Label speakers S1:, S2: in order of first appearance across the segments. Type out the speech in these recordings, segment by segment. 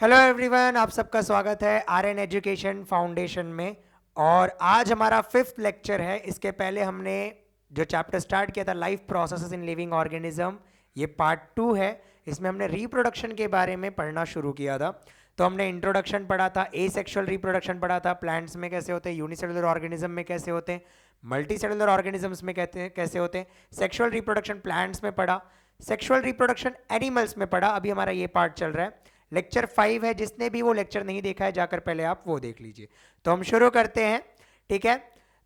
S1: Hello everyone, आप सबका स्वागत है आर्यन एजुकेशन फाउंडेशन में। और आज हमारा 5th लेक्चर है। इसके पहले हमने जो चैप्टर स्टार्ट किया था life processes in living organism, ये पार्ट 2 है। इसमें हमने रिप्रोडक्शन के बारे में पढ़ना शुरू किया था। तो हमने इंट्रोडक्शन पढ़ा था, एसेक्सुअल रिप्रोडक्शन पढ़ा था, प्लांट्स में कैसे होते हैं, यूनिसेलुलर ऑर्गेनिज्म में कैसे होते हैं, मल्टीसेलुलर ऑर्गेनिजम्स में कहते हैं कैसे होते हैं, सेक्सुअल रिप्रोडक्शन प्लांट्स में पढ़ा, सेक्सुअल रिप्रोडक्शन एनिमल्स में पढ़ा। अभी हमारा ये पार्ट चल रहा है, लेक्चर 5 है। जिसने भी वो लेक्चर नहीं देखा है जाकर पहले आप वो देख लीजिए। तो हम शुरू करते हैं, ठीक है।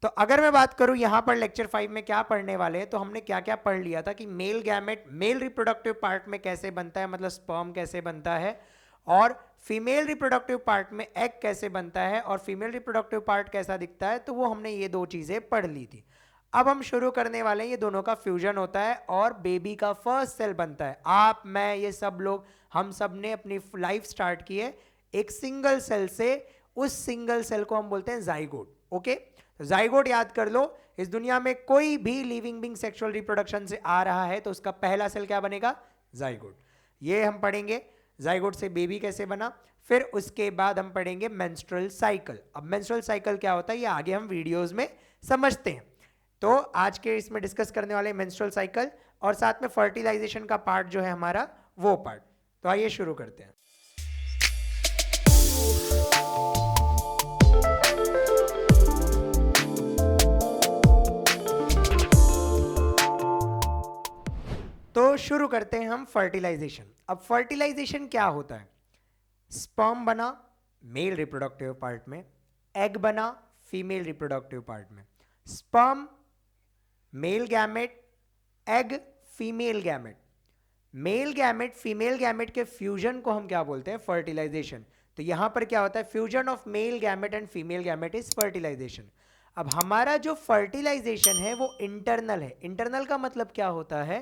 S1: तो अगर मैं बात करूं यहां पर लेक्चर 5 में क्या पढ़ने वाले हैं, तो हमने क्या क्या पढ़ लिया था कि male gamete male reproductive part में कैसे बनता है, मतलब स्पर्म कैसे बनता है, और फीमेल रिप्रोडक्टिव पार्ट में एग कैसे बनता है, और फीमेल रिप्रोडक्टिव पार्ट कैसा दिखता है। तो वो हमने ये दो चीजें पढ़ ली थी। अब हम शुरू करने वाले हैं, ये दोनों का फ्यूजन होता है और बेबी का फर्स्ट सेल बनता है। आप, मैं, ये सब लोग, हम सब ने अपनी लाइफ स्टार्ट की है एक सिंगल सेल से। उस सिंगल सेल को हम बोलते हैं जाइगोट। ओके, तो जाइगोट याद कर लो। इस दुनिया में कोई भी लिविंग बीइंग सेक्सुअल रिप्रोडक्शन से आ रहा है तो उसका पहला सेल क्या बनेगा? जाइगोट। ये हम पढ़ेंगे जाइगोट से बेबी कैसे बना। फिर उसके बाद हम पढ़ेंगे मेंस्ट्रुअल साइकिल। अब मेंस्ट्रुअल साइकिल क्या होता है ये आगे हम वीडियोस में समझते हैं। तो आज के इसमें डिस्कस करने वाले मेंस्ट्रुअल साइकिल और साथ में फर्टिलाइजेशन का पार्ट जो है हमारा, वो पार्ट। तो आइए शुरू करते हैं। तो शुरू करते हैं हम फर्टिलाइजेशन। अब फर्टिलाइजेशन क्या होता है? स्पर्म बना मेल रिप्रोडक्टिव पार्ट में, एग बना फीमेल रिप्रोडक्टिव पार्ट में। Sperm male gamete, egg female gamete. Male gamete female gamete के फ्यूजन को हम क्या बोलते हैं? फर्टिलाइजेशन। तो यहां पर क्या होता है? Fusion of male gamete and female gamete is fertilisation. अब हमारा जो फर्टिलाइजेशन है वो इंटरनल है। इंटरनल का मतलब क्या होता है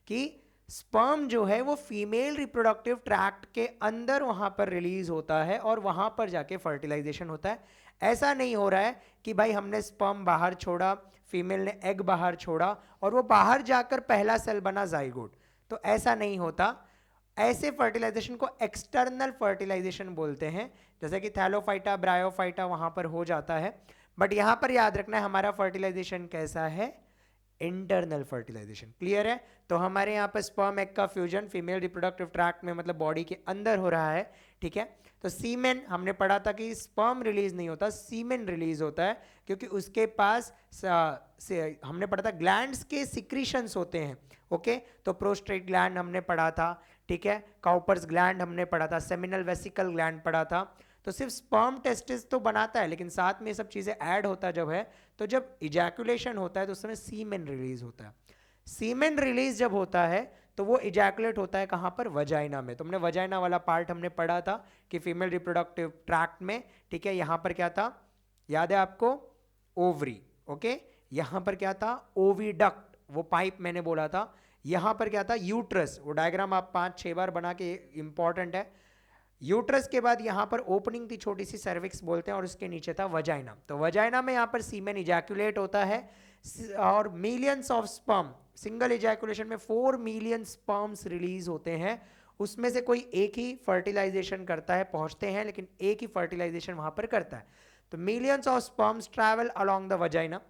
S1: कि स्पर्म जो है वो फीमेल रिप्रोडक्टिव ट्रैक्ट के अंदर वहां पर रिलीज होता है और वहां पर जाके फर्टिलाइजेशन होता है। ऐसा नहीं हो रहा है कि भाई हमने स्पर्म बाहर छोड़ा, फीमेल ने एग बाहर छोड़ा और वो बाहर जाकर पहला सेल बना जाइगोट। तो ऐसा नहीं होता। ऐसे फर्टिलाइजेशन को एक्सटर्नल फर्टिलाइजेशन बोलते हैं, जैसे कि थैलोफाइटा, ब्रायोफाइटा वहां पर हो जाता है। बट यहां पर याद रखना है हमारा फर्टिलाइजेशन कैसा है? Internal fertilisation. क्लियर है? तो हमारे यहाँ पर स्पर्म एग का फ्यूजन फीमेल रिप्रोडक्टिव ट्रैक्ट में, मतलब बॉडी के अंदर हो रहा है, ठीक है। तो सीमेन हमने पढ़ा था कि स्पर्म रिलीज नहीं होता, सीमेन रिलीज होता है, क्योंकि उसके पास हमने पढ़ा था ग्लैंड्स के सिक्रीशंस होते हैं। ओके, तो प्रोस्टेट ग्लैंड हमने पढ़ा था, ठीक है। काउपर्स ग्लैंड हमने पढ़ा था, सेमिनल वेसिकल ग्लैंड पढ़ा था। तो सिर्फ स्पर्म टेस्टिस तो बनाता है, लेकिन साथ में ये सब चीजें ऐड होता जब है, तो जब इजैकुलेशन होता है तो उस समय सीमेन रिलीज होता है। सीमेन रिलीज जब होता है तो वो इजैकुलेट होता है कहां पर? वजाइना में। तुमने वजाइना वाला पार्ट हमने पढ़ा था कि फीमेल रिप्रोडक्टिव ट्रैक्ट में, ठीक है। यहां पर क्या था, याद है आपको? ओवरी। ओके, यहां पर क्या था? ओविडक्ट, वो पाइप मैंने बोला था। यहां पर क्या था? यूट्रस। वो डायग्राम आप 5-6 बार बना के, इंपॉर्टेंट है। यूट्रस के बाद यहां पर ओपनिंग थी छोटी सी, सर्विक्स बोलते हैं, और उसके नीचे था वजाइना। तो वजाइना में यहां पर सीमेन इजैकुलेट होता है और millions of sperm, single ejaculation में 4 मिलियन स्पर्म्स रिलीज होते हैं। उसमें से कोई एक ही फर्टिलाइजेशन करता है, पहुंचते हैं, लेकिन एक ही फर्टिलाइजेशन वहां पर करता है। तो millions of sperms travel along the vagina,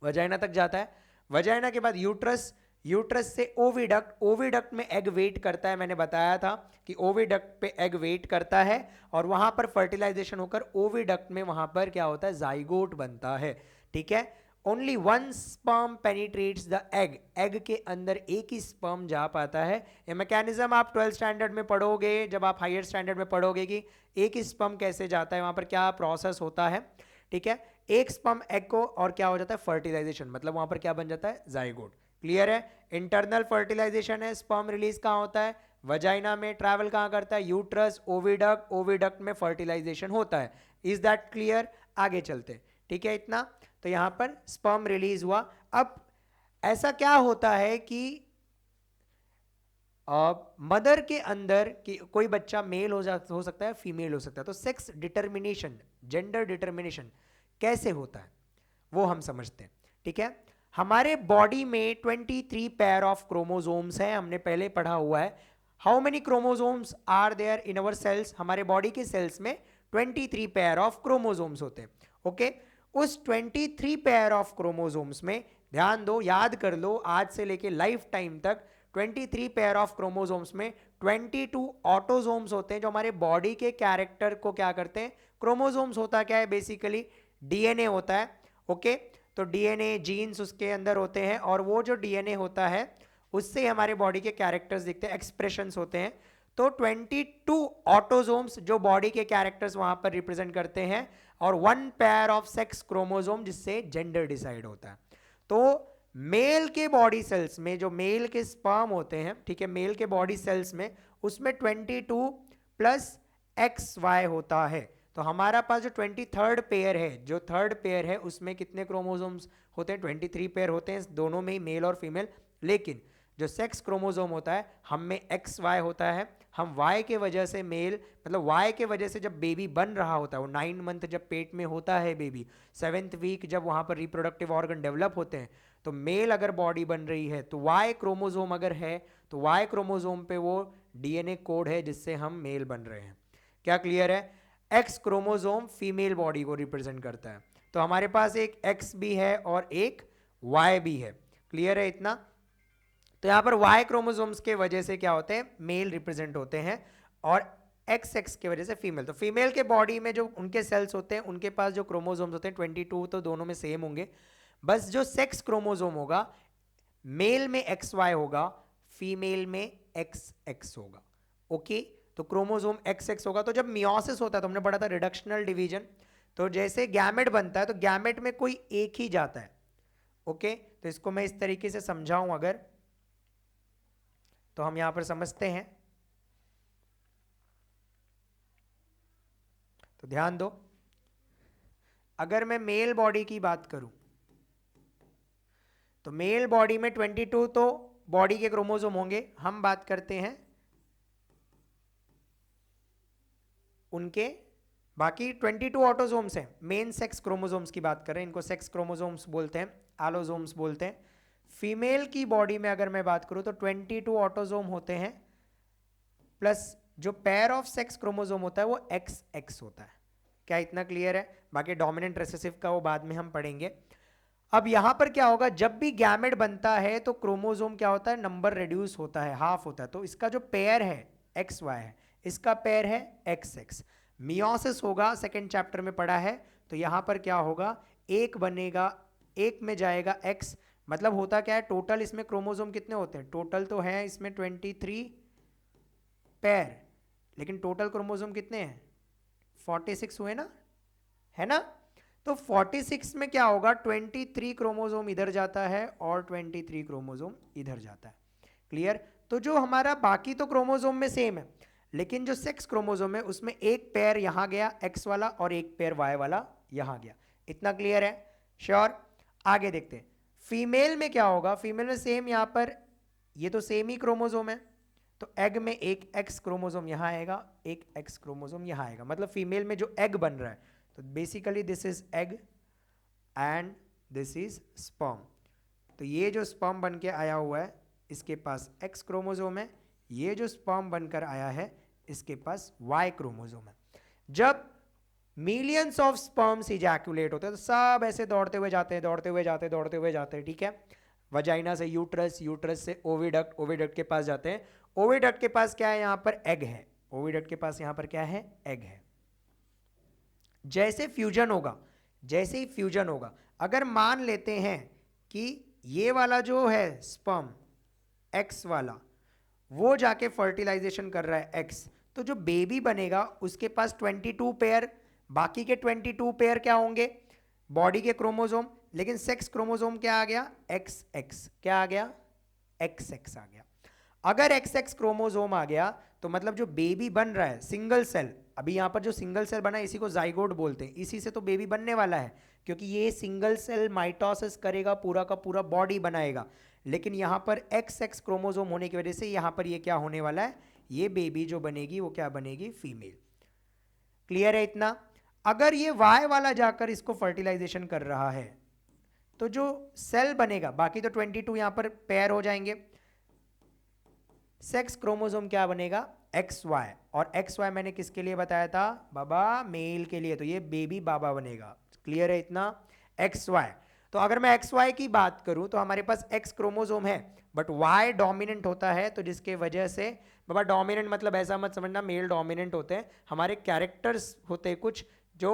S1: vagina तक जाता है। वजाइना के बाद यूट्रस, यूट्रस से ओविडक्ट, ओविडक्ट में एग वेट करता है। मैंने बताया था कि ओविडक्ट पे एग वेट करता है और वहां पर फर्टिलाइजेशन होकर ओविडक्ट में वहां पर क्या होता है? जाइगोट बनता है, ठीक है। Only one sperm penetrates the egg, egg के अंदर एक ही स्पर्म जा पाता है। ये मैकेनिज्म आप 12th स्टैंडर्ड में पढ़ोगे, जब आप हायर स्टैंडर्ड में पढ़ोगे कि एक ही स्पर्म कैसे जाता है, वहां पर क्या प्रोसेस होता है, ठीक है। एक स्पर्म एग को और क्या हो जाता है? फर्टिलाइजेशन, मतलब वहां पर क्या बन जाता है? जाइगोट। क्लियर है? इंटरनल फर्टिलाइजेशन है। स्पर्म रिलीज कहां होता है? वजाइना में। ट्रैवल कहां करता है? यूट्रस, ओविडक्ट, ओविडक्ट में फर्टिलाइजेशन होता है। Is that clear? आगे चलते, ठीक है इतना। तो यहां पर स्पर्म रिलीज हुआ। अब ऐसा क्या होता है कि मदर के अंदर कि कोई बच्चा मेल हो सकता है, फीमेल हो सकता है। तो सेक्स डिटर्मिनेशन, जेंडर डिटर्मिनेशन कैसे होता है वो हम समझते हैं, ठीक है। हमारे बॉडी में 23 पेयर ऑफ क्रोमोसोम्स हैं, हमने पहले पढ़ा हुआ है। How many chromosomes are there in our cells, हमारे बॉडी के सेल्स में 23 पेयर ऑफ क्रोमोसोम्स होते हैं। ओके, उस 23 पेयर ऑफ क्रोमोसोम्स में ध्यान दो, याद कर लो, आज से लेके लाइफ टाइम तक 23 पेयर ऑफ क्रोमोसोम्स में 22 ऑटोसोम्स होते हैं जो हमारे बॉडी के कैरेक्टर को क्या करते हैं। क्रोमोसोम्स होता क्या है, बेसिकली डीएनए होता है। ओके, तो डीएनए जीन्स उसके अंदर होते हैं और वो जो डीएनए होता है उससे हमारे बॉडी के कैरेक्टर्स दिखते हैं, एक्सप्रेशंस होते हैं। तो 22 ऑटोसोम्स जो बॉडी के कैरेक्टर्स वहां पर रिप्रेजेंट करते हैं और 1 पेयर ऑफ सेक्स क्रोमोसोम जिससे जेंडर डिसाइड होता है। तो मेल के बॉडी सेल्स में जो मेल के स्पर्म होते हैं, ठीक है, मेल के बॉडी सेल्स में उसमें 22 प्लस XY होता है। तो हमारा पास जो 23rd पेयर है, जो थर्ड पेयर है, उसमें कितने क्रोमोसोम्स होते हैं, 23 पेयर होते हैं, दोनों में ही मेल और फीमेल। लेकिन जो सेक्स क्रोमोसोम होता है हम में XY होता है। हम Y के वजह से मेल, मतलब Y के वजह से जब बेबी बन रहा होता है, वो 9 मंथ जब पेट में होता है बेबी, 7th वीक जब वहाँ पर रिप्रोडक्टिव ऑर्गन डेवलप होते हैं, तो मेल अगर बॉडी बन रही है तो Y क्रोमोसोम अगर है तो Y क्रोमोसोम पे वो DNA कोड है जिससे हम मेल बन रहे हैं। क्या क्लियर है? X क्रोमोसोम फीमेल बॉडी को रिप्रेजेंट करता है। तो हमारे पास एक X भी है और एक Y भी है। क्लियर है इतना? तो यहां पर Y क्रोमोसोम्स के वजह से क्या होते हैं, मेल रिप्रेजेंट होते हैं और XX के वजह से फीमेल। तो फीमेल के बॉडी में जो उनके सेल्स होते हैं उनके पास जो क्रोमोसोम्स होते हैं 22 तो दोनों में सेम होंगे, बस जो सेक्स क्रोमोसोम होगा मेल में XY होगा, फीमेल में XX होगा। ओके, तो क्रोमोसोम XX होगा। तो जब मियोसिस होता है तो हमने पढ़ा था रिडक्शनल डिवीजन, तो जैसे गैमेट बनता है तो गैमेट में कोई एक ही जाता है। ओके, तो इसको मैं इस तरीके से समझाऊं अगर, तो हम यहां पर समझते हैं। तो ध्यान दो, अगर मैं मेल बॉडी की बात करूं तो मेल बॉडी में 22 तो बॉडी के क्रोमोसोम होंगे। हम बात करते हैं उनके बाकी 22 ऑटोसोम्स हैं, मेन सेक्स क्रोमोसोम्स की बात कर रहे हैं, इनको सेक्स क्रोमोसोम्स बोलते हैं, एलोसोम्स बोलते हैं। फीमेल की बॉडी में अगर मैं बात करूं तो 22 ऑटोसोम होते हैं प्लस जो पेयर ऑफ सेक्स क्रोमोसोम होता है वो XX होता है। क्या इतना क्लियर है? बाकी डोमिनेंट रिसेसिव का वो बाद में हम पढ़ेंगे। अब यहां पर क्या होगा, जब भी गैमेट बनता है तो क्रोमोसोम क्या होता है, नंबर रिड्यूस होता है, हाफ होता है। तो इसका जो पेयर है XY है, इसका पेयर है XX। मियोसिस होगा, सेकेंड चैप्टर में पढ़ा है, तो यहां पर क्या होगा, एक बनेगा, एक में जाएगा X। मतलब होता क्या है, टोटल इसमें क्रोमोसोम कितने होते हैं, टोटल तो है इसमें 23 पेयर, लेकिन टोटल क्रोमोसोम कितने हैं, 46 हुए ना, है ना। तो 46 में क्या होगा, 23 क्रोमोसोम इधर जाता है और 23 क्रोमोसोम इधर जाता है। क्लियर? तो जो हमारा बाकी तो क्रोमोसोम में सेम है, लेकिन जो सेक्स क्रोमोसोम है उसमें एक पेयर यहां गया X वाला और एक पेयर Y वाला यहां गया। इतना क्लियर है? श्योर? आगे देखते हैं फीमेल में क्या होगा। फीमेल में सेम, यहां पर ये तो सेम ही क्रोमोसोम है, तो एग में एक X क्रोमोसोम यहां आएगा, एक X क्रोमोसोम यहां आएगा। मतलब फीमेल में जो एग बन रहा है, तो basically this is egg and this is sperm. तो ये जो स्पर्म बन के आया हुआ है इसके पास X क्रोमोसोम है, ये जो स्पर्म बनकर आया है इसके पास Y क्रोमोसोम है। जब मिलियंस ऑफ स्पर्म्स इजैकुलेट होते हैं तो सब ऐसे दौड़ते हुए जाते हैं, दौड़ते हुए जाते हैं, दौड़ते हुए जाते हैं, ठीक है। वजाइना से यूट्रस, यूट्रस से ओविडक्ट, ओविडक्ट के पास जाते हैं। ओविडक्ट के पास क्या है, यहां पर एग है। ओविडक्ट के पास यहां पर क्या है, एग है। जैसे फ्यूजन होगा, जैसे ही फ्यूजन होगा, अगर मान लेते हैं कि ये वाला जो है स्पर्म X वाला वो जाके फर्टिलाइजेशन कर रहा है X, तो जो बेबी बनेगा उसके पास 22 पेयर, बाकी के 22 पेयर क्या होंगे, बॉडी के क्रोमोसोम, लेकिन सेक्स क्रोमोसोम क्या आ गया, XX। क्या आ गया, XX आ गया। अगर XX क्रोमोसोम आ गया तो मतलब जो बेबी बन रहा है सिंगल सेल, अभी यहां पर जो सिंगल सेल बना है इसी को जाइगोट बोलते हैं, इसी से तो बेबी बनने वाला है, क्योंकि ये सिंगल सेल माइटोसिस करेगा, पूरा का पूरा बॉडी बनाएगा। लेकिन यहां पर XX क्रोमोसोम होने की वजह से यहां पर ये क्या होने वाला है, ये बेबी जो बनेगी वो क्या बनेगी, फीमेल। क्लियर है इतना? अगर ये Y वाला जाकर इसको फर्टिलाइजेशन कर रहा है तो जो सेल बनेगा, बाकी तो 22 यहां पर पेयर हो जाएंगे, सेक्स क्रोमोसोम क्या बनेगा, एक्स वाई, और एक्स वाई मैंने किसके लिए बताया था बाबा, मेल के लिए, तो ये बेबी बाबा बनेगा। क्लियर है इतना, एक्स वाई। तो अगर मैं एक्स वाई की बात करूं तो हमारे पास एक्स क्रोमोसोम है बट वाई डोमिनेंट होता है, तो जिसके वजह से बाबा, डोमिनेंट मतलब ऐसा मत समझना मेल डोमिनेंट होते हैं, हमारे कैरेक्टर्स होते हैं कुछ जो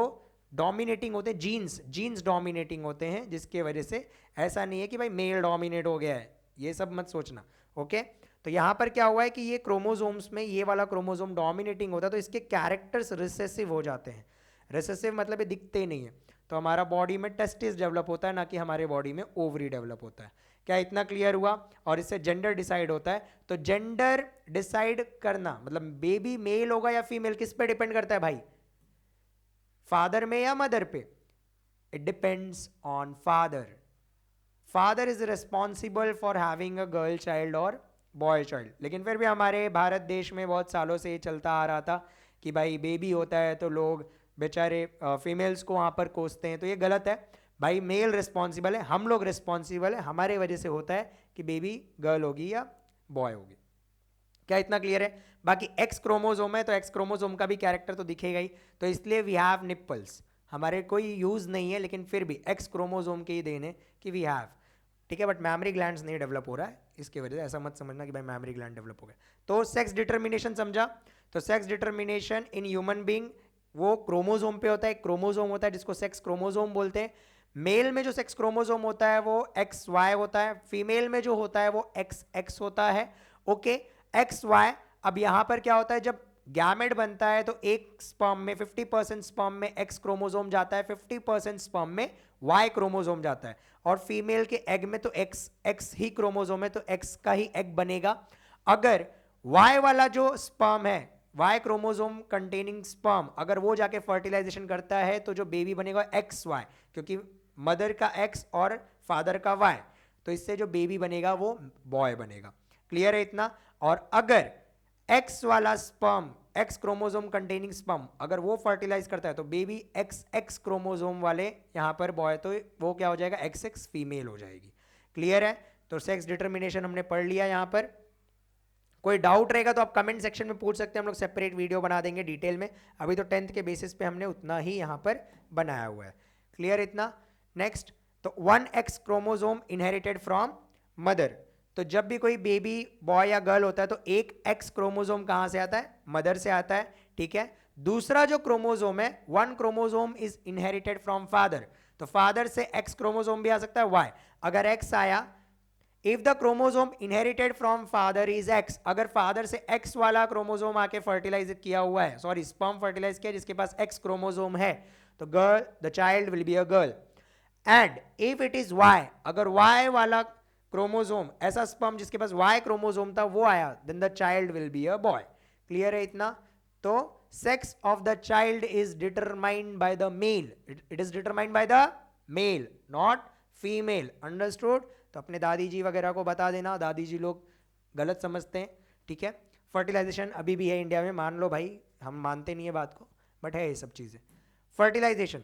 S1: डोमिनेटिंग होते हैं, जीन्स जीन्स डोमिनेटिंग होते हैं, जिसके वजह से ऐसा नहीं है कि भाई मेल डोमिनेट हो गया है, ये सब मत सोचना। ओके, तो यहाँ पर क्या हुआ है कि ये क्रोमोसोम्स में ये वाला क्रोमोसोम डोमिनेटिंग होता है, तो इसके कैरेक्टर्स रिसेसिव हो जाते हैं। रिसेसिव मतलब ये दिखते नहीं है, तो हमारा बॉडी में टेस्टिस डेवलप होता है, ना कि हमारे बॉडी में ओवरी डेवलप होता है। क्या इतना क्लियर हुआ? और इससे जेंडर डिसाइड होता है। तो जेंडर डिसाइड करना मतलब बेबी मेल होगा या फीमेल, किस पे डिपेंड करता है भाई, फादर में या मदर पे? It depends on father. Father is responsible for having a girl child और बॉय चाइल्ड। लेकिन फिर भी हमारे भारत देश में बहुत सालों से ये चलता आ रहा था कि भाई बेबी होता है तो लोग बेचारे फीमेल्स को वहाँ पर कोसते हैं, तो ये गलत है भाई। मेल रिस्पॉन्सिबल है, हम लोग रिस्पॉन्सिबल है, हमारे वजह से होता है कि बेबी गर्ल होगी या बॉय होगी। क्या इतना क्लियर है? बाकी एक्स क्रोमोसोम है तो एक्स क्रोमोसोम का भी कैरेक्टर तो दिखेगा ही, तो इसलिए वी हैव निप्पल्स। हमारे कोई यूज नहीं है, लेकिन फिर भी एक्स क्रोमोसोम के ही देन है कि वी हैव, ठीक है। बट मैमरी ग्लैंड्स नहीं डेवलप हो रहा है, इसकी वजह से ऐसा मत समझना कि भाई मैमरी ग्लैंड डेवलप हो गया। तो सेक्स डिटर्मिनेशन समझा? तो sex determination in human being वो क्रोमोसोम पे होता है, क्रोमोसोम होता है जिसको सेक्स क्रोमोसोम बोलते हैं। मेल में जो सेक्स क्रोमोसोम होता है वो एक्स वाई होता है, फीमेल में जो होता है वो एक्स एक्स होता है। Okay, X Y. अब यहां पर क्या होता है, जब गैमेट बनता है तो एक स्पर्म में 50% स्पर्म में एक्स क्रोमोसोम जाता है, 50% स्पर्म में वाई क्रोमोसोम जाता है, और फीमेल के एग में तो एक्स एक्स ही क्रोमोसोम है, तो एक्स का ही एग बनेगा। अगर वाई वाला जो स्पर्म है, वाई क्रोमोसोम कंटेनिंग स्पर्म, अगर वो जाके फर्टिलाइजेशन करता है तो जो बेबी बनेगा एक्स वाई, क्योंकि मदर का एक्स और फादर का वाई, तो इससे जो बेबी बनेगा वो बॉय बनेगा। क्लियर है इतना? और अगर एक्स वाला sperm, x chromosome containing sperm, अगर वो फर्टिलाइज करता है तो बेबी एक्स एक्स क्रोमोसोम वाले यहां पर बॉय, तो वो क्या हो जाएगा, एक्स एक्स फीमेल हो जाएगी। क्लियर है? तो सेक्स डिटर्मिनेशन हमने पढ़ लिया। यहां पर कोई डाउट रहेगा तो आप कमेंट सेक्शन में पूछ सकते हैं, हम लोग सेपरेट वीडियो बना देंगे डिटेल में। अभी तो 10th के बेसिस पे हमने उतना ही यहां पर बनाया हुआ है। क्लियर इतना? नेक्स्ट, तो 1x chromosome inherited from mother. तो जब भी कोई बेबी बॉय या गर्ल होता है तो एक एक्स क्रोमोसोम कहां से आता है, मदर से आता है, ठीक है। दूसरा जो क्रोमोसोम है, 1 chromosome is inherited from father, तो फादर से एक्स क्रोमोसोम भी आ सकता है, वाई। अगर एक्स आया, if the chromosome inherited from father is x, अगर फादर से एक्स वाला क्रोमोसोम आके फर्टिलाइज किया हुआ है, सॉरी स्पर्म फर्टिलाइज किया जिसके पास एक्स क्रोमोसोम है, तो girl, the child will be a girl. And if it is Y, अगर वाई वाला क्रोमोसोम, ऐसा स्पर्म जिसके पास वाई क्रोमोसोम था वो आया, then the child will be a boy. Clear है इतना? तो sex of the child is determined by the male, it is determined by the male, not female. Understood? तो अपने दादी जी वगैरह को बता देना, दादी जी लोग गलत समझते हैं, ठीक है। फर्टिलाइजेशन अभी भी है इंडिया में, मान लो भाई, हम मानते नहीं है बात को, बट है ये सब चीज़ें। फर्टिलाइजेशन,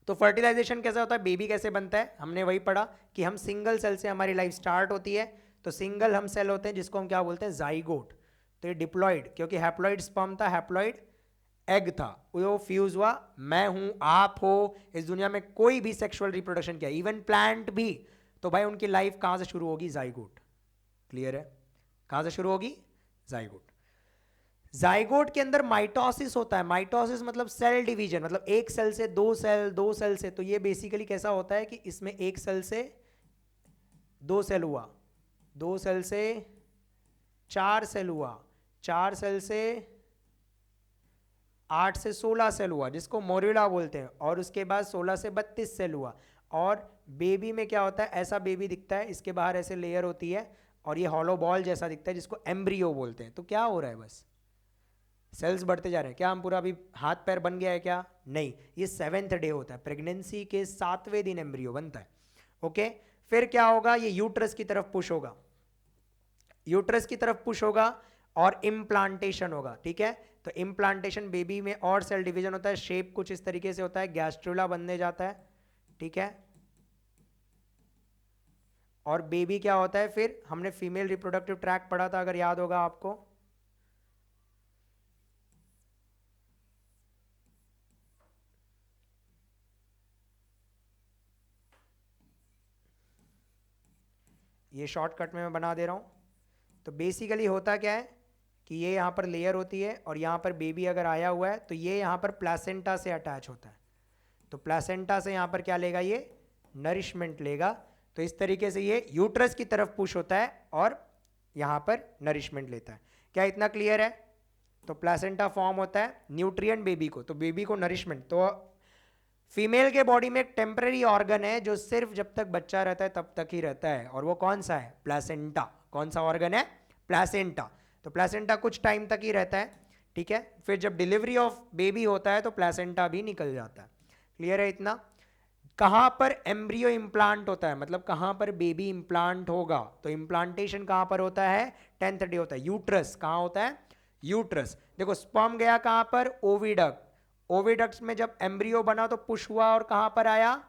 S1: तो फर्टिलाइजेशन कैसा होता है, बेबी कैसे बनता है, हमने वही पढ़ा कि हम सिंगल सेल से हमारी लाइफ स्टार्ट होती है। तो सिंगल हम सेल होते हैं जिसको हम क्या बोलते हैं, जाइगोट। तो ये डिप्लॉइड, क्योंकि हैप्लॉइड स्पर्म था, हैप्लॉइड एग था, वो फ्यूज हुआ, मैं हूं, आप हो, इस दुनिया में कोई भी सेक्सुअल रिप्रोडक्शन किया, इवन प्लांट भी, तो भाई उनकी लाइफ कहां से शुरू होगी, जाइगोट। क्लियर है? कहां से शुरू होगी, जाइगोट। जाइगोट के अंदर माइटोसिस होता है, माइटोसिस मतलब सेल डिवीजन, मतलब एक सेल से दो सेल, दो सेल से, तो ये बेसिकली कैसा होता है कि इसमें एक सेल से दो सेल हुआ, दो सेल से चार सेल हुआ, चार सेल से 8 से 16 सेल हुआ जिसको मोरिला बोलते हैं, और उसके बाद 16 से 32 सेल हुआ। और बेबी में क्या होता है, ऐसा बेबी दिखता है, इसके बाहर ऐसे लेयर होती है और ये हॉलो बॉल जैसा दिखता है जिसको एम्ब्रियो बोलते हैं। तो क्या हो रहा है, बस सेल्स बढ़ते जा रहे हैं। क्या हम पूरा अभी हाथ पैर बन गया है क्या? नहीं, ये 7th डे होता है, प्रेगनेंसी के 7वें दिन एम्ब्रियो बनता है। ओके, फिर क्या होगा, ये यूट्रस की तरफ पुश होगा, यूट्रस की तरफ पुश होगा और इम्प्लांटेशन होगा, ठीक है। तो इम्प्लांटेशन बेबी में और सेल डिवीजन होता है, शेप कुछ इस तरीके से होता है, गैस्ट्रुला बनने जाता है, ठीक है। और बेबी क्या होता है, फिर हमने फीमेल रिप्रोडक्टिव ट्रैक्ट पढ़ा था अगर याद होगा आपको, ये शॉर्टकट में मैं बना दे रहा हूँ। तो बेसिकली होता क्या है कि ये यहाँ पर लेयर होती है और यहाँ पर बेबी अगर आया हुआ है तो ये यहाँ पर प्लासेंटा से अटैच होता है, तो प्लासेंटा से यहाँ पर क्या लेगा, ये नरिशमेंट लेगा। तो इस तरीके से ये यूट्रस की तरफ पुश होता है और यहाँ पर नरिशमेंट लेता है। क्या इतना क्लियर है? तो प्लासेंटा फॉर्म होता है न्यूट्रिएंट बेबी को, तो बेबी को नरिशमेंट। तो फीमेल के बॉडी में एक टेम्पररी ऑर्गन है जो सिर्फ जब तक बच्चा रहता है तब तक ही रहता है, और वो कौन सा है? प्लासेंटा। कौन सा ऑर्गन है? प्लासेंटा। तो प्लासेंटा कुछ टाइम तक ही रहता है, ठीक है। फिर जब डिलीवरी ऑफ बेबी होता है तो प्लासेंटा भी निकल जाता है। क्लियर है इतना? कहाँ पर एम्ब्रियो इम्प्लांट होता है, मतलब कहाँ पर बेबी इम्प्लांट होगा, तो इम्प्लांटेशन कहाँ पर होता है? 10th डे होता है। यूट्रस कहाँ होता है? यूट्रस। देखो स्पर्म गया कहाँ पर? ओविडक्ट। ओविडक्ट में जब एम्ब्रियो बना तो पुश हुआ और कहाँ पर आया?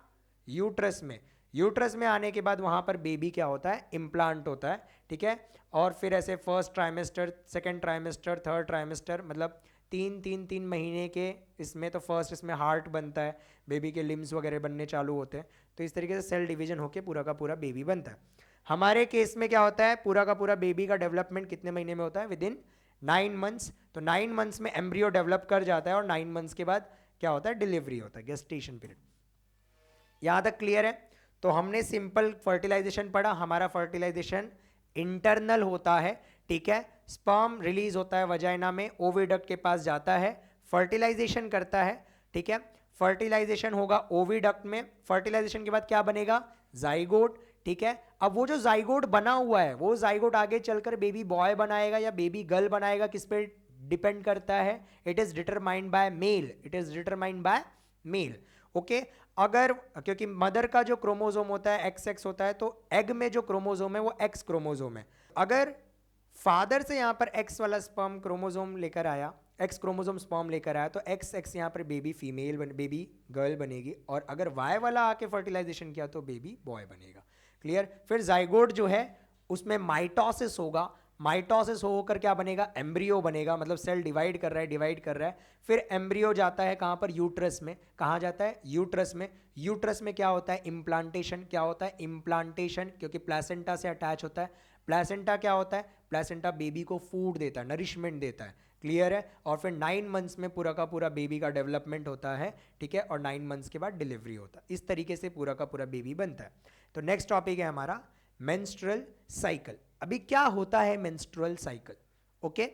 S1: यूट्रस में। यूट्रस में आने के बाद वहाँ पर बेबी क्या होता है? इम्प्लांट होता है, ठीक है। और फिर ऐसे first trimester, second trimester, third trimester, मतलब 3 महीने के इसमें तो फर्स्ट इसमें हार्ट बनता है, बेबी के लिम्स वगैरह बनने चालू होते हैं। तो इस तरीके से सेल डिवीजन होकर पूरा का पूरा बेबी बनता है। हमारे केस में क्या होता है, पूरा का पूरा बेबी का डेवलपमेंट कितने महीने में होता है? With in 9 months. तो 9 मंथ्स में एम्ब्रियो डेवलप कर जाता है और 9 मंथ्स के बाद क्या होता है? डिलीवरी होता है, गेस्टेशन पीरियड। यहाँ तक क्लियर है? तो हमने सिंपल फर्टिलाइजेशन पढ़ा। हमारा फर्टिलाइजेशन इंटरनल होता है, ठीक है। स्पर्म रिलीज होता है वजाइना में, ओविडक्ट के पास जाता है, फर्टिलाइजेशन करता है, ठीक है। फर्टिलाइजेशन होगा ओविडक्ट में। फर्टिलाइजेशन के बाद क्या बनेगा? जाइगोट, ठीक है। अब वो जो जाइगोट बना हुआ है वो जाइगोट आगे चलकर बेबी बॉय बनाएगा या बेबी गर्ल बनाएगा, किस पे डिपेंड करता है? It is determined by male. It is determined by male, okay. अगर, क्योंकि मदर का जो क्रोमोसोम होता है XX होता है, तो एग में जो क्रोमोसोम है वो X क्रोमोसोम है। अगर फादर से यहाँ पर X वाला स्पर्म क्रोमोसोम लेकर आया, X क्रोमोसोम स्पर्म लेकर आया, तो XX यहाँ पर बेबी फीमेल बेबी गर्ल बनेगी, और अगर Y वाला आके फर्टिलाइजेशन किया तो बेबी बॉय बनेगा। क्लियर? फिर जाइगोट जो है उसमें माइटोसिस होगा, माइटोसिस होकर क्या बनेगा? एम्ब्रियो बनेगा, मतलब सेल डिवाइड कर रहा है, डिवाइड कर रहा है। फिर एम्ब्रियो जाता है कहाँ पर? यूट्रस में। कहाँ जाता है? यूट्रस में। यूट्रस में क्या होता है? इम्प्लांटेशन। क्या होता है? इम्प्लांटेशन, क्योंकि प्लेसेंटा से अटैच होता है। प्लेसेंटा क्या होता है? प्लेसेंटा बेबी को फूड देता है, नरिशमेंट देता है। क्लियर है? और फिर 9 मंथ्स में पूरा का पूरा बेबी का डेवलपमेंट होता है, ठीक है, और 9 मंथ्स के बाद डिलीवरी होता है। इस तरीके से पूरा का पूरा बेबी बनता है। तो नेक्स्ट टॉपिक है हमारा मेंस्ट्रुअल साइकिल। अभी क्या होता है मेंस्ट्रुअल साइकिल? ओके,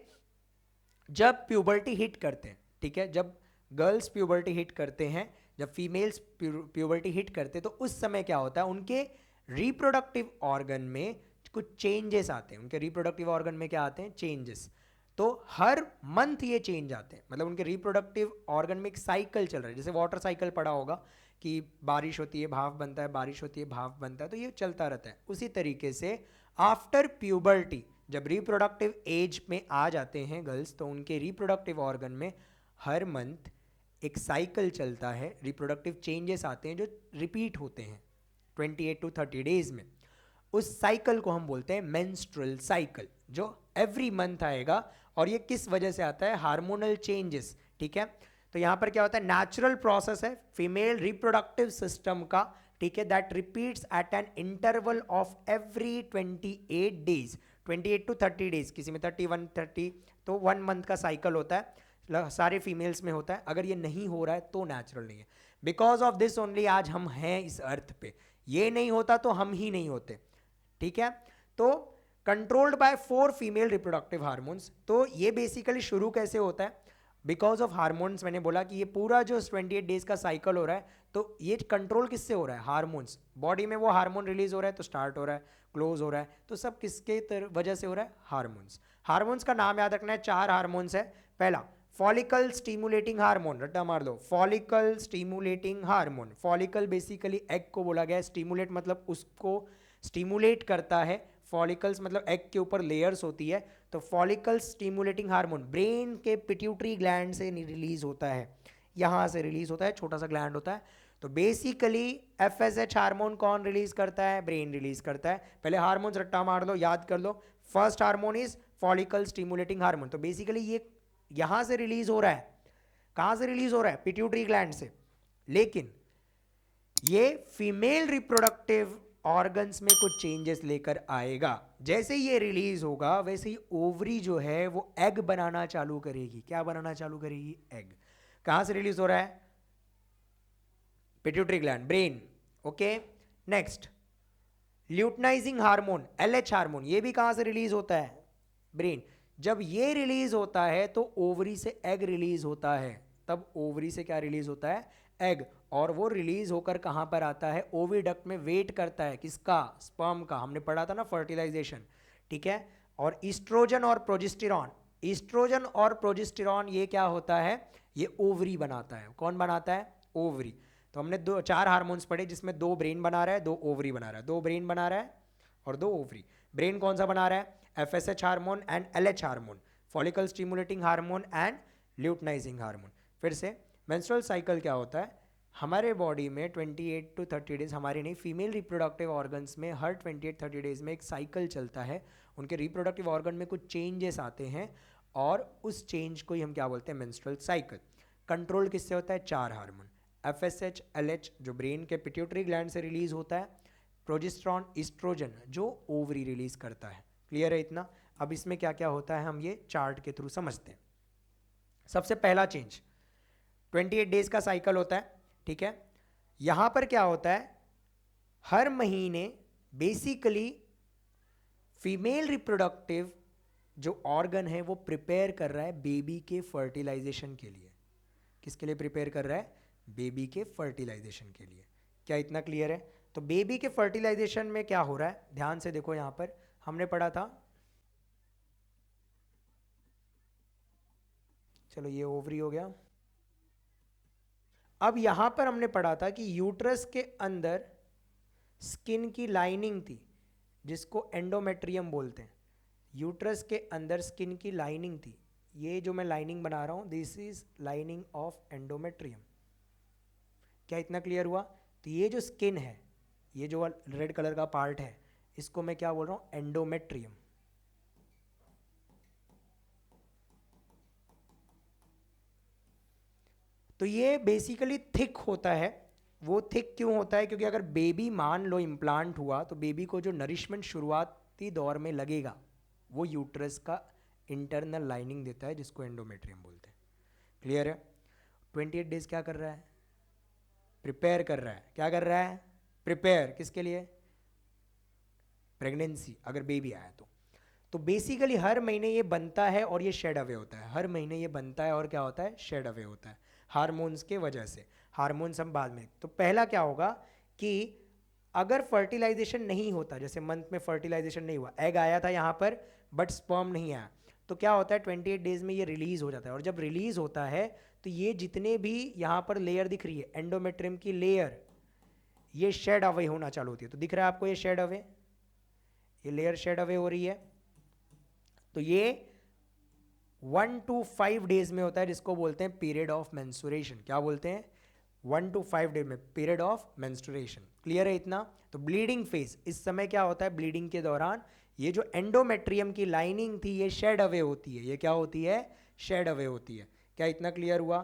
S1: जब प्यूबर्टी हिट करते हैं, ठीक है, जब गर्ल्स प्यूबर्टी हिट करते हैं, जब फीमेल्स प्यूबर्टी हिट करते हैं, तो उस समय क्या होता है? उनके रिप्रोडक्टिव ऑर्गन में कुछ चेंजेस आते हैं। उनके रिप्रोडक्टिव ऑर्गन में क्या आते हैं? चेंजेस। तो हर मंथ ये चेंज आते हैं, मतलब उनके रिप्रोडक्टिव ऑर्गन में एक साइकिल चल रहा है। जैसे वाटर साइकिल पढ़ा होगा कि बारिश होती है भाप बनता है, बारिश होती है भाप बनता है, तो ये चलता रहता है। उसी तरीके से आफ्टर प्यूबर्टी जब रिप्रोडक्टिव एज में आ जाते हैं गर्ल्स, तो उनके रिप्रोडक्टिव ऑर्गन में हर मंथ एक साइकिल चलता है, रिप्रोडक्टिव चेंजेस आते हैं जो रिपीट होते हैं 28 to 30 डेज में। उस साइकिल को हम बोलते हैं मेंस्ट्रुअल साइकिल, जो एवरी मंथ आएगा। और ये किस वजह से आता है? हार्मोनल चेंजेस, ठीक है। तो यहाँ पर क्या होता है? नेचुरल प्रोसेस है फीमेल रिप्रोडक्टिव सिस्टम का, ठीक है, that repeats at an interval of every 28 days, 28 to 30 days, किसी में 31 30, तो 1 मंथ का साइकिल होता है, सारे फीमेल्स में होता है। अगर ये नहीं हो रहा है तो नेचुरल नहीं है। बिकॉज ऑफ दिस ओनली आज हम हैं इस अर्थ पे। ये नहीं होता तो हम ही नहीं होते, ठीक है। तो controlled by 4 female reproductive hormones. तो ये बेसिकली शुरू कैसे होता है? Because of hormones. मैंने बोला कि ये पूरा जो 28 डेज का साइकिल हो रहा है, तो ये कंट्रोल किससे हो रहा है? हार्मोन्स। बॉडी में वो हार्मोन रिलीज हो रहा है तो स्टार्ट हो रहा है, क्लोज हो रहा है, तो सब किसके वजह से हो रहा है? हार्मोन्स। हार्मोन्स का नाम याद रखना है, 4 हार्मोन्स है। पहला फॉलिकल स्टिमुलेटिंग हार्मोन, रट्टा मार दो, follicle stimulating hormone. Follicle basically egg को बोला गया है, स्टिमुलेट मतलब उसको स्टिमुलेट करता है, फॉलिकल्स मतलब एग के ऊपर लेयर्स होती है। तो फॉलिकल स्टिमुलेटिंग हार्मोन ब्रेन के पिट्यूटरी ग्लैंड से रिलीज होता है, यहाँ से रिलीज होता है, छोटा सा ग्लैंड होता है। तो बेसिकली FSH हार्मोन कौन रिलीज करता है? ब्रेन रिलीज करता है। पहले हार्मोन्स रट्टा मार लो, याद कर लो। First hormone is follicle stimulating hormone. तो बेसिकली ये यहां से रिलीज हो रहा है। कहां से रिलीज हो रहा है? पिट्यूटरी ग्लैंड से। लेकिन ये फीमेल रिप्रोडक्टिव ऑर्गन्स में कुछ चेंजेस लेकर आएगा। जैसे ये रिलीज होगा वैसे ही ओवरी जो है वो एग बनाना चालू करेगी। क्या बनाना चालू करेगी? एग। कहां से रिलीज हो रहा है? Pituitary gland, brain. Okay, next luteinising hormone, LH hormone, ये भी कहां से रिलीज होता है? ब्रेन। जब ये रिलीज होता है तो ओवरी से एग रिलीज होता है। तब ओवरी से क्या रिलीज होता है? एग। और वो रिलीज होकर कहां पर आता है? ओविडक्ट में वेट करता है। किसका? स्पर्म का। हमने पढ़ा था ना फर्टिलाइजेशन, ठीक है। और ईस्ट्रोजन और प्रोजेस्टेरॉन, ईस्ट्रोजन और प्रोजेस्टेरॉन ये क्या होता है? ये ओवरी बनाता है। कौन बनाता है? ओवरी। तो हमने 4 हार्मोन्स पढ़े जिसमें 2 ब्रेन बना रहा है, 2 ओवरी बना रहा है। 2 ब्रेन बना रहा है और 2 ओवरी। ब्रेन कौन सा बना रहा है? FSH hormone and LH hormone, follicle stimulating hormone and luteinising hormone. फिर से मेंस्ट्रुअल साइकिल क्या होता है? हमारे बॉडी में 28 to 30 डेज, हमारे नहीं, फीमेल रिप्रोडक्टिव ऑर्गन्स में हर 28-30 डेज में एक साइकिल चलता है। उनके रिप्रोडक्टिव ऑर्गन में कुछ चेंजेस आते हैं और उस चेंज को ही हम क्या बोलते हैं? Menstrual cycle. कंट्रोल किससे होता है? 4 हार्मोन, FSH, LH जो ब्रेन के पिट्यूटरी ग्लैंड से रिलीज होता है, प्रोजेस्टेरॉन, ईस्ट्रोजन जो ओवरी रिलीज करता है। क्लियर है इतना? अब इसमें क्या क्या होता है हम ये चार्ट के थ्रू समझते हैं। सबसे पहला चेंज 28 डेज का साइकिल होता है, ठीक है। यहां पर क्या होता है? हर महीने बेसिकली फीमेल रिप्रोडक्टिव जो ऑर्गन है वो प्रिपेयर कर रहा है बेबी के फर्टिलाइजेशन के लिए। किसके लिए प्रिपेयर कर रहा है? बेबी के फर्टिलाइजेशन के लिए। क्या इतना क्लियर है? तो बेबी के फर्टिलाइजेशन में क्या हो रहा है? ध्यान से देखो, यहां पर हमने पढ़ा था, चलो ये ओवरी हो गया। अब यहां पर हमने पढ़ा था कि यूट्रस के अंदर स्किन की लाइनिंग थी जिसको एंडोमेट्रियम बोलते हैं। यूट्रस के अंदर स्किन की लाइनिंग थी। ये जो मैं लाइनिंग बना रहा हूं, this is lining of endometrium. क्या इतना क्लियर हुआ? तो ये जो स्किन है, ये जो रेड कलर का पार्ट है, इसको मैं क्या बोल रहा हूं? एंडोमेट्रियम। तो ये बेसिकली थिक होता है। वो थिक क्यों होता है? क्योंकि अगर बेबी मान लो इम्प्लांट हुआ तो बेबी को जो नरिशमेंट शुरुआती दौर में लगेगा वो यूट्रस का इंटरनल लाइनिंग देता है जिसको एंडोमेट्रियम बोलते हैं। क्लियर है? 28 डेज क्या कर रहा है? प्रिपेयर कर रहा है। क्या कर रहा है? प्रिपेयर किसके लिए? प्रेगनेंसी, अगर बेबी आया तो बेसिकली हर महीने ये बनता है और ये शेड अवे होता है। हर महीने ये बनता है और क्या होता है? शेड अवे होता है हार्मोन्स के वजह से। हार्मोन्स हम बाद में। तो पहला क्या होगा कि अगर फर्टिलाइजेशन नहीं होता, जैसे मंथ में फर्टिलाइजेशन नहीं हुआ, एग आया था यहाँ पर बट स्पर्म नहीं आया, तो क्या होता है? 28 डेज में ये रिलीज हो जाता है। और जब रिलीज होता है तो ये जितने भी यहाँ पर लेयर दिख रही है एंडोमेट्रियम की लेयर, ये शेड अवे होना चालू होती है। तो दिख रहा है आपको ये शेड अवे, ये लेयर शेड अवे हो रही है। तो ये 1 to 5 डेज में होता है जिसको बोलते हैं पीरियड ऑफ मेंस्ट्रुएशन। क्या बोलते हैं? 1 to 5 डेज में पीरियड ऑफ मेंस्ट्रुएशन। क्लियर है इतना? तो ब्लीडिंग फेज, इस समय क्या होता है? ब्लीडिंग के दौरान ये जो एंडोमेट्रियम की लाइनिंग थी ये शेड अवे होती है। ये क्या होती है? शेड अवे होती है। क्या इतना क्लियर हुआ?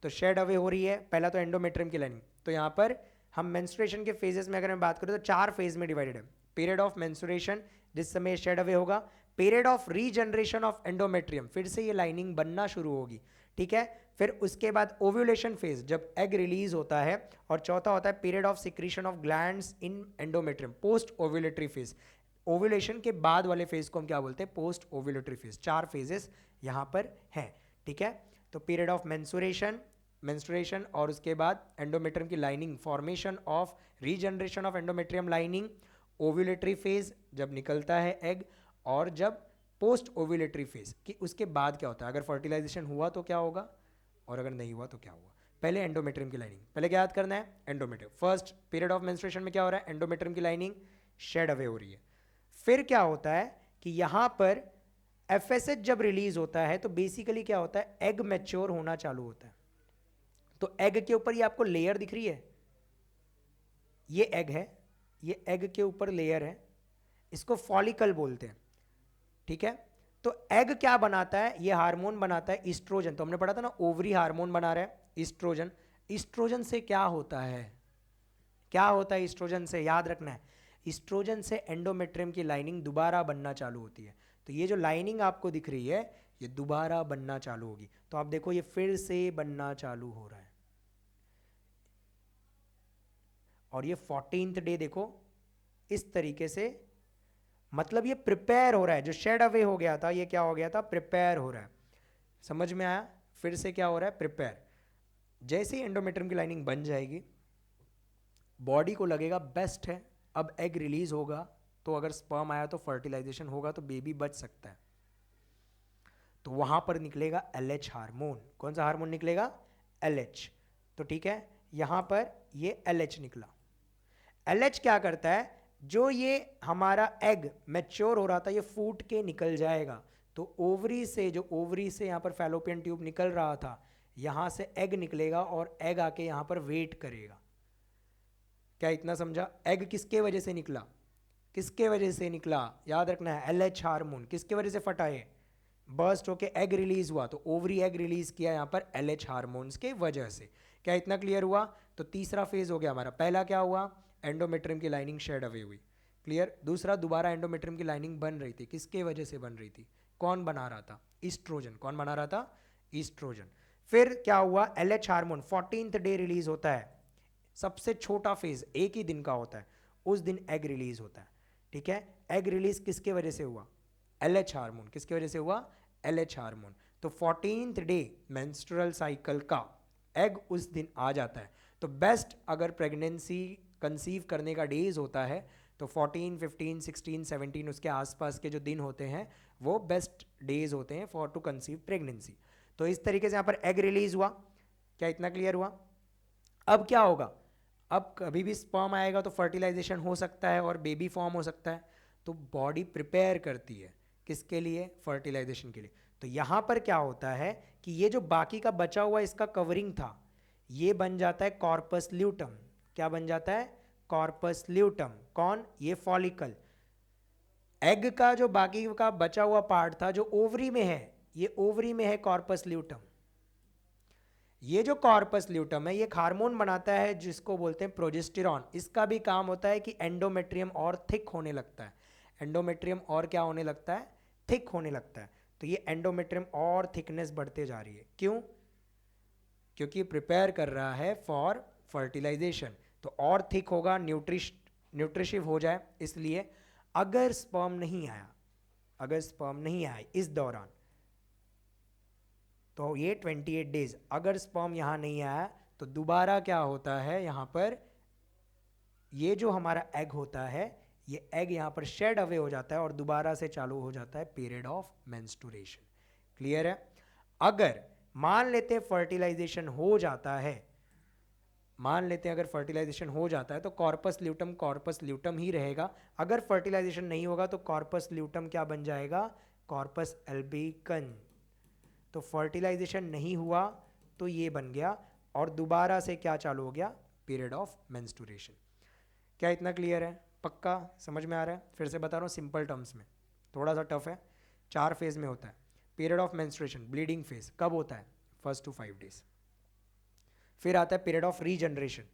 S1: तो शेड अवे हो रही है। पहला तो एंडोमेट्रियम की लाइनिंग। तो यहाँ पर हम मेंस्ट्रुएशन के फेजेस में अगर मैं बात करूँ तो 4 फेज में डिवाइडेड है। पीरियड ऑफ मेंस्ट्रुएशन जिस समय शेड अवे होगा, period of regeneration of endometrium, फिर से ये लाइनिंग बनना शुरू होगी, ठीक है। फिर उसके बाद ओव्यूलेशन फेज जब एग रिलीज होता है, और चौथा होता है period of secretion of glands in endometrium, post ovulatory phase. Ovulation के बाद वाले फेज को हम क्या बोलते हैं? Post ovulatory phase. 4 फेजेस यहाँ पर हैं, ठीक है। तो पीरियड ऑफ मेंस्ट्रुएशन और उसके बाद एंडोमेट्रियम की lining, formation of regeneration of endometrium lining, ovulatory phase जब निकलता है एग, और जब पोस्ट ओव्यूलेटरी फेज कि उसके बाद क्या होता है? अगर फर्टिलाइजेशन हुआ तो क्या होगा और अगर नहीं हुआ तो क्या होगा? पहले एंडोमेट्रियम की लाइनिंग, पहले क्या याद करना है? Endometrium. First period of menstruation में क्या हो रहा है? एंडोमेट्रियम की लाइनिंग शेड अवे हो रही है। फिर क्या होता है कि यहां पर FSH जब रिलीज होता है तो बेसिकली क्या होता है? एग मैच्योर होना चालू होता है। तो एग के ऊपर ये आपको लेयर दिख रही है, ये एग है, ये एग के ऊपर लेयर है, इसको फॉलिकल बोलते हैं, ठीक है। तो एग क्या बनाता है, ये हार्मोन बनाता है ईस्ट्रोजन। तो हमने पढ़ा था ना, ओवरी हार्मोन बना रहा है ईस्ट्रोजन। ईस्ट्रोजन से क्या होता है, क्या होता है ईस्ट्रोजन से, याद रखना है। ईस्ट्रोजन से एंडोमेट्रियम की लाइनिंग दोबारा बनना चालू होती है। तो ये जो लाइनिंग आपको दिख रही है, ये दोबारा बनना चालू होगी। तो आप देखो ये फिर से बनना चालू हो रहा है, और ये 14th डे देखो इस तरीके से, मतलब ये प्रिपेयर हो रहा है। जो शेड अवे हो गया था, ये क्या हो गया था, प्रिपेयर हो रहा है। समझ में आया, फिर से क्या हो रहा है, प्रिपेयर। जैसे ही एंडोमेट्रियम की लाइनिंग बन जाएगी, बॉडी को लगेगा बेस्ट है, अब एग रिलीज होगा, तो अगर स्पर्म आया तो फर्टिलाइजेशन होगा, तो बेबी बच सकता है। तो वहां पर निकलेगा LH हार्मोन। कौन सा हार्मोन निकलेगा, LH। तो ठीक है, यहां पर ये LH निकला। LH क्या करता है, जो ये हमारा एग मैच्योर हो रहा था, ये फूट के निकल जाएगा। तो ओवरी से, जो ओवरी से यहाँ पर फैलोपियन ट्यूब निकल रहा था, यहाँ से एग निकलेगा और एग आके यहाँ पर वेट करेगा। क्या इतना समझा, एग किसके वजह से निकला, किसके वजह से निकला, याद रखना है, LH हार्मोन किसके वजह से फटा है, बर्स्ट होके एग रिलीज हुआ। तो ओवरी एग रिलीज किया यहाँ पर LH हार्मोन्स के वजह से। क्या इतना क्लियर हुआ। तो तीसरा फेज हो गया हमारा। पहला क्या हुआ, एंडोमेट्रियम की लाइनिंग शेड अवे हुई, क्लियर। दूसरा, दोबारा एंडोमेट्रियम की लाइनिंग बन रही थी, किसके वजह से बन रही थी, कौन बना रहा था, ईस्ट्रोजन। कौन बना रहा था, ईस्ट्रोजन। फिर क्या हुआ, LH hormone 14th day release होता है। सबसे छोटा फेज एक ही दिन का होता है, उस दिन एग रिलीज होता है, ठीक है। एग रिलीज किसके वजह से हुआ, LH हार्मोन। किसके वजह से हुआ, LH हार्मोन। तो 14th डे मेंस्ट्रुअल साइकिल का एग उस दिन आ जाता है। तो बेस्ट अगर प्रेगनेंसी कंसीव करने का डेज होता है, तो 14, 15, 16, 17 उसके आसपास के जो दिन होते हैं, वो बेस्ट डेज होते हैं फॉर टू कंसीव प्रेगनेंसी। तो इस तरीके से यहाँ पर एग रिलीज हुआ। क्या इतना क्लियर हुआ। अब क्या होगा, अब कभी भी स्पर्म आएगा तो फर्टिलाइजेशन हो सकता है और बेबी फॉर्म हो सकता है। तो बॉडी प्रिपेयर करती है किसके लिए, फर्टिलाइजेशन के लिए। तो यहाँ पर क्या होता है कि ये जो बाकी का बचा हुआ इसका कवरिंग था, ये बन जाता है कॉर्पस ल्यूटम। क्या बन जाता है, कॉर्पस ल्यूटम। कौन, ये फॉलिकल। एग का जो बाकी का बचा हुआ पार्ट था, जो ओवरी में है, ये ओवरी में है कॉर्पस ल्यूटम। ये जो कॉर्पस ल्यूटम है, ये एक हार्मोन बनाता है जिसको बोलते हैं प्रोजेस्टेरॉन। इसका भी काम होता है कि एंडोमेट्रियम और थिक होने लगता है। एंडोमेट्रियम और क्या होने लगता है, थिक होने लगता है। तो ये एंडोमेट्रियम और थिकनेस बढ़ते जा रही है, क्यों, क्योंकि प्रिपेयर कर रहा है फॉर फर्टिलाइजेशन। तो और थिक होगा, न्यूट्रिशिव हो जाए, इसलिए अगर स्पर्म नहीं आया, अगर स्पर्म नहीं आया इस दौरान, तो ये 28 डेज अगर स्पर्म यहाँ नहीं आया, तो दोबारा क्या होता है, यहाँ पर ये जो हमारा एग होता है, ये एग यहाँ पर शेड अवे हो जाता है और दोबारा से चालू हो जाता है पीरियड ऑफ मेंस्ट्रुएशन। क्लियर है। अगर मान लेते हैं फर्टिलाइजेशन हो जाता है, मान लेते हैं अगर फर्टिलाइजेशन हो जाता है, तो कॉर्पस ल्यूटम ही रहेगा। अगर फर्टिलाइजेशन नहीं होगा तो कॉर्पस ल्यूटम क्या बन जाएगा, कॉर्पस अल्बिकन। तो फर्टिलाइजेशन नहीं हुआ तो ये बन गया, और दोबारा से क्या चालू हो गया, पीरियड ऑफ मेंस्ट्रुएशन। क्या इतना क्लियर है, पक्का समझ में आ रहा है। फिर से बता रहा हूँ सिंपल टर्म्स में, थोड़ा सा टफ है। 4 फेज में होता है। Period of menstruation, bleeding phase कब होता है, 1 to 5 डेज। फिर आता है period of regeneration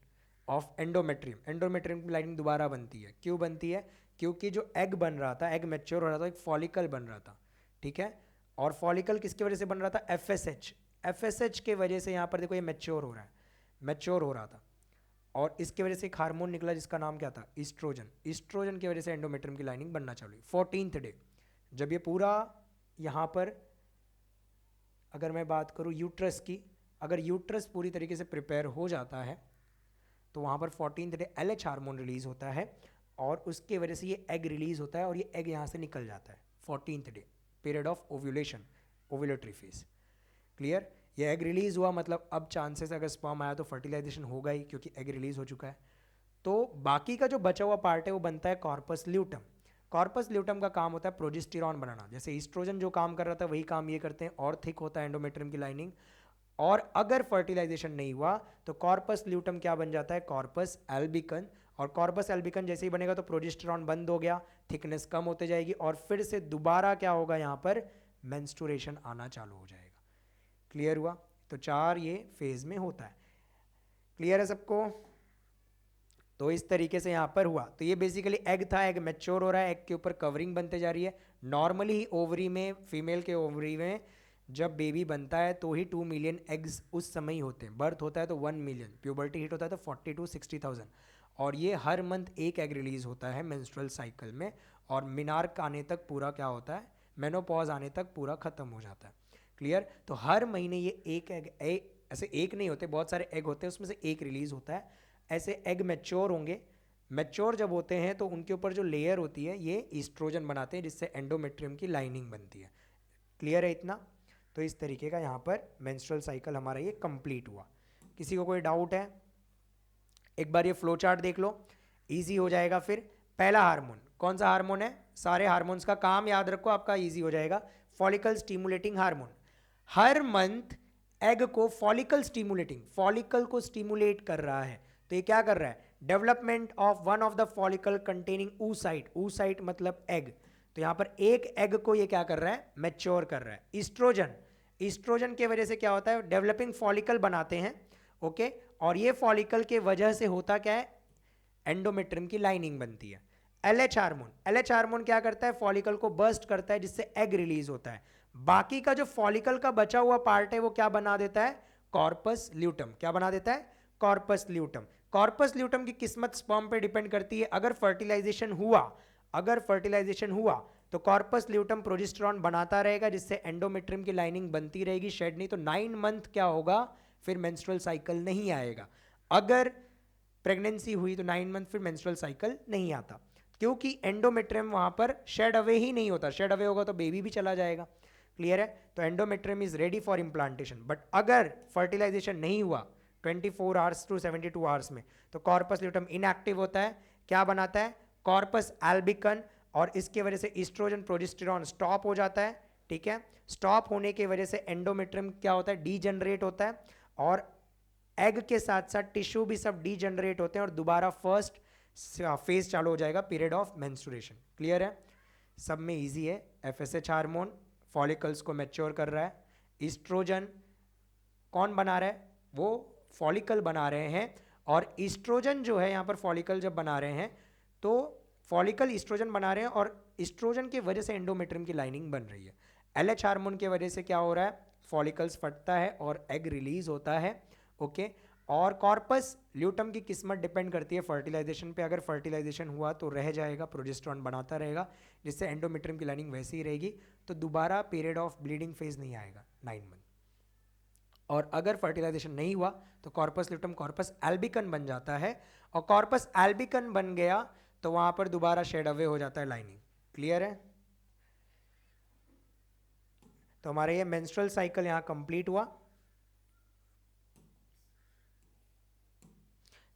S1: of endometrium. Endometrium की लाइनिंग दोबारा बनती है, क्यों बनती है, क्योंकि जो एग बन रहा था, एग मैच्योर हो रहा था, एक फॉलिकल बन रहा था, ठीक है। और फॉलिकल किसकी वजह से बन रहा था, FSH। FSH के वजह से यहाँ पर देखो ये मैच्योर हो रहा है, मैच्योर हो रहा था, और इसके वजह से एक हार्मोन निकला जिसका नाम क्या था, ईस्ट्रोजन। ईस्ट्रोजन की वजह से एंडोमेट्रियम की लाइनिंग बनना चालू हुई। 14th डे जब ये पूरा यहाँ पर, अगर मैं बात करूँ यूट्रस की, अगर यूट्रस पूरी तरीके से प्रिपेयर हो जाता है, तो वहाँ पर 14th day LH hormone release होता है, और उसके वजह से ये एग रिलीज होता है, और ये एग यहाँ से निकल जाता है 14th day, period of ovulation, ovulatory phase. Clear. ये एग रिलीज हुआ, मतलब अब चांसेस अगर स्पर्म आया तो फर्टिलाइजेशन होगा ही, क्योंकि एग रिलीज हो चुका है। तो बाकी का जो बचा हुआ पार्ट है वो बनता है कॉर्पस ल्यूटम। कॉर्पस ल्यूटम का काम होता है प्रोजेस्टेरॉन बनाना। जैसे ईस्ट्रोजन जो काम कर रहा था वही काम ये करते हैं, और थिक होता है एंडोमेट्रियम की लाइनिंग। और अगर फर्टिलाइजेशन नहीं हुआ तो कॉर्पस ल्यूटम क्या बन जाता है, कॉर्पस एल्बिकन, और कॉर्पस एल्बिकन जैसे ही बनेगा तो प्रोजेस्टेरॉन बंद हो गया, थिकनेस कम होते जाएगी और फिर से दोबारा क्या होगा, यहाँ पर मेंस्ट्रुएशन आना चालू हो जाएगा। क्लियर हुआ? तो 4 ये फेज में होता है। क्लियर है सबको? तो इस तरीके से यहाँ पर हुआ। तो ये बेसिकली एग था, एग मैच्योर हो रहा है, एग के ऊपर कवरिंग बनते जा रही है। नॉर्मली ही ओवरी में, फीमेल के ओवरी में जब बेबी बनता है तो ही 2 मिलियन एग्स उस समय ही होते हैं। बर्थ होता है तो 1 मिलियन, प्यूबर्टी हिट होता है तो 40 to 60,000। और ये हर मंथ एक एग रिलीज होता है मेंस्ट्रुअल साइकिल में, और मिनार्क आने तक पूरा क्या होता है, मेनोपॉज आने तक पूरा खत्म हो जाता है। क्लियर? तो हर महीने ये एक एग, ऐसे एक नहीं होते, बहुत सारे एग होते हैं, उसमें से एक रिलीज होता है। ऐसे एग मैच्योर होंगे, मैच्योर जब होते हैं तो उनके ऊपर जो लेयर होती है ये ईस्ट्रोजन बनाते हैं, जिससे एंडोमेट्रियम की लाइनिंग बनती है। क्लियर है इतना? तो इस तरीके का यहाँ पर मेंस्ट्रुअल साइकिल हमारा ये कंप्लीट हुआ। किसी को कोई डाउट है? एक बार ये फ्लो चार्ट देख लो, इजी हो जाएगा। फिर पहला हार्मोन कौन सा हार्मोन है? सारे हार्मोन्स का काम याद रखो, आपका इजी हो जाएगा। Follicle stimulating hormone. हर मंथ एग को फॉलिकल स्टिमुलेटिंग, फॉलिकल को स्टिमुलेट कर रहा है। तो ये क्या कर रहा है? Development of one of the follicle containing oocyte, oocyte मतलब एग। तो यहाँ पर एक एग को ये क्या कर रहा है? मैच्योर कर रहा है। ईस्ट्रोजन, ईस्ट्रोजन के वजह से क्या होता है? डेवलपिंग फॉलिकल बनाते हैं। ओके, और ये फॉलिकल के वजह से होता क्या है? एंडोमेट्रियम की लाइनिंग बनती है। एलएच हार्मोन, एलएच हार्मोन क्या करता है? फॉलिकल को बर्स्ट करता है, जिससे एग रिलीज होता है। बाकी का जो फॉलिकल का बचा हुआ पार्ट है वो क्या बना देता है? Corpus luteum. क्या बना देता है? Corpus luteum. कॉर्पस ल्यूटम की किस्मत स्पर्म पे डिपेंड करती है। अगर फर्टिलाइजेशन हुआ, अगर फर्टिलाइजेशन हुआ तो कॉर्पस ल्यूटम प्रोजेस्टेरॉन बनाता रहेगा, जिससे एंडोमेट्रियम की लाइनिंग बनती रहेगी, शेड नहीं। तो 9 मंथ क्या होगा? फिर मेंस्ट्रुअल साइकिल नहीं आएगा। अगर प्रेगनेंसी हुई तो 9 मंथ फिर मेंस्ट्रुअल साइकिल नहीं आता, क्योंकि एंडोमेट्रियम वहां पर शेड अवे ही नहीं होता। शेड अवे होगा तो बेबी भी चला जाएगा। क्लियर है? तो endometrium is ready for implantation. But अगर फर्टिलाइजेशन नहीं हुआ 24 आवर्स टू 72 आवर्स में, तो कॉर्पस ल्यूटम इनएक्टिव होता है। क्या बनाता है? Corpus albicans. और इसके वजह से ईस्ट्रोजन प्रोजेस्टेरॉन स्टॉप हो जाता है। ठीक है? स्टॉप होने की वजह से एंडोमेट्रियम क्या होता है? डीजनरेट होता है, और एग के साथ साथ टिश्यू भी सब डीजनरेट होते हैं, और दोबारा फर्स्ट फेज चालू हो जाएगा, पीरियड ऑफ मेंस्ट्रुएशन। क्लियर है? सब में इजी है। एफएसएच हार्मोन फॉलिकल्स को मैच्योर कर रहा है। ईस्ट्रोजन कौन बना रहा है? वो फॉलिकल बना रहे हैं। और ईस्ट्रोजन जो है यहाँ पर फॉलिकल जब बना रहे हैं तो फॉलिकल ईस्ट्रोजन बना रहे हैं, और ईस्ट्रोजन की वजह से एंडोमेट्रियम की लाइनिंग बन रही है। एलएच हार्मोन की वजह से क्या हो रहा है? फॉलिकल्स फटता है और एग रिलीज होता है। ओके, और कॉर्पस ल्यूटम की किस्मत डिपेंड करती है फर्टिलाइजेशन पे। अगर फर्टिलाइजेशन हुआ तो रह जाएगा, प्रोजेस्टेरॉन बनाता रहेगा, जिससे एंडोमेट्रियम की लाइनिंग वैसे ही रहेगी। तो दोबारा पीरियड ऑफ ब्लीडिंग फेज नहीं आएगा 9 मंथ। और अगर फर्टिलाइजेशन नहीं हुआ तो कॉर्पस ल्यूटम कॉर्पस एल्बिकन बन जाता है, और कॉर्पस एल्बिकन बन गया तो वहां पर दोबारा शेड अवे हो जाता है लाइनिंग। क्लियर है? तो हमारा ये मेंस्ट्रुअल साइकिल यहां कंप्लीट हुआ।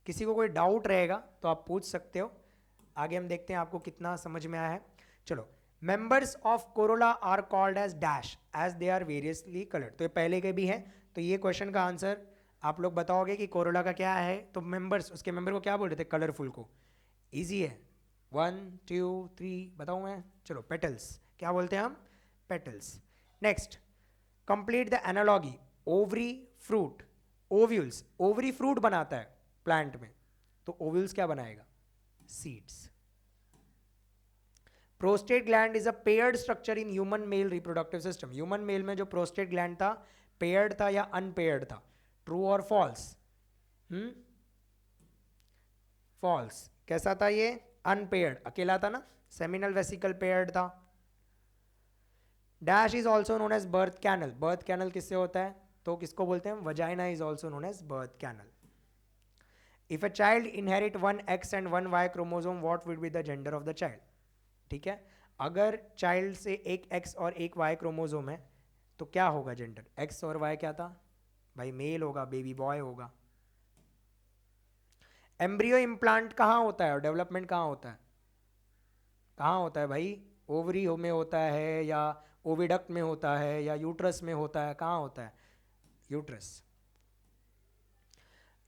S1: किसी को कोई डाउट रहेगा तो आप पूछ सकते हो। आगे हम देखते हैं आपको कितना समझ में आया है। चलो, members of corolla are called as dash as they are variously coloured. तो ये पहले के भी हैं, तो ये क्वेश्चन का आंसर आप लोग बताओगे कि कोरोला का क्या है। तो मेंबर्स, उसके मेंबर को क्या बोल रहे थे? कलरफुल को। इजी है। 1 2 3 बताऊं मैं? चलो, पेटल्स क्या बोलते हैं हम? Petals. Next, complete the analogy. Ovary fruit, ovules. Ovary fruit बनाता है प्लांट में, तो ओव्यूल्स क्या बनाएगा? Seeds. Prostate gland is a paired structure in human male reproductive system. Human male में जो प्रोस्टेट ग्लैंड था, पेयर्ड था या अनपेयर्ड था? ट्रू और फॉल्स? फॉल्स। कैसा था ये? अनपेयर्ड, अकेला था ना। सेमिनल वेसिकल पेयर्ड था। Dash is also known as birth canal. Birth canal किससे होता है? तो किसको बोलते हैं? Vagina is also known as birth canal. If a child inherit 1 X and 1 Y क्रोमोसोम, what will be the gender of the child? ठीक है, अगर चाइल्ड से एक X और एक Y क्रोमोसोम है तो क्या होगा जेंडर? X और Y क्या था भाई? मेल होगा, बेबी बॉय होगा। एम्ब्रियो इम्प्लांट कहाँ होता है और डेवलपमेंट कहाँ होता है? कहाँ होता है भाई? ओवरी में होता है, या ओविडक्ट में होता है, या यूट्रस में होता है? कहाँ होता है? Uterus.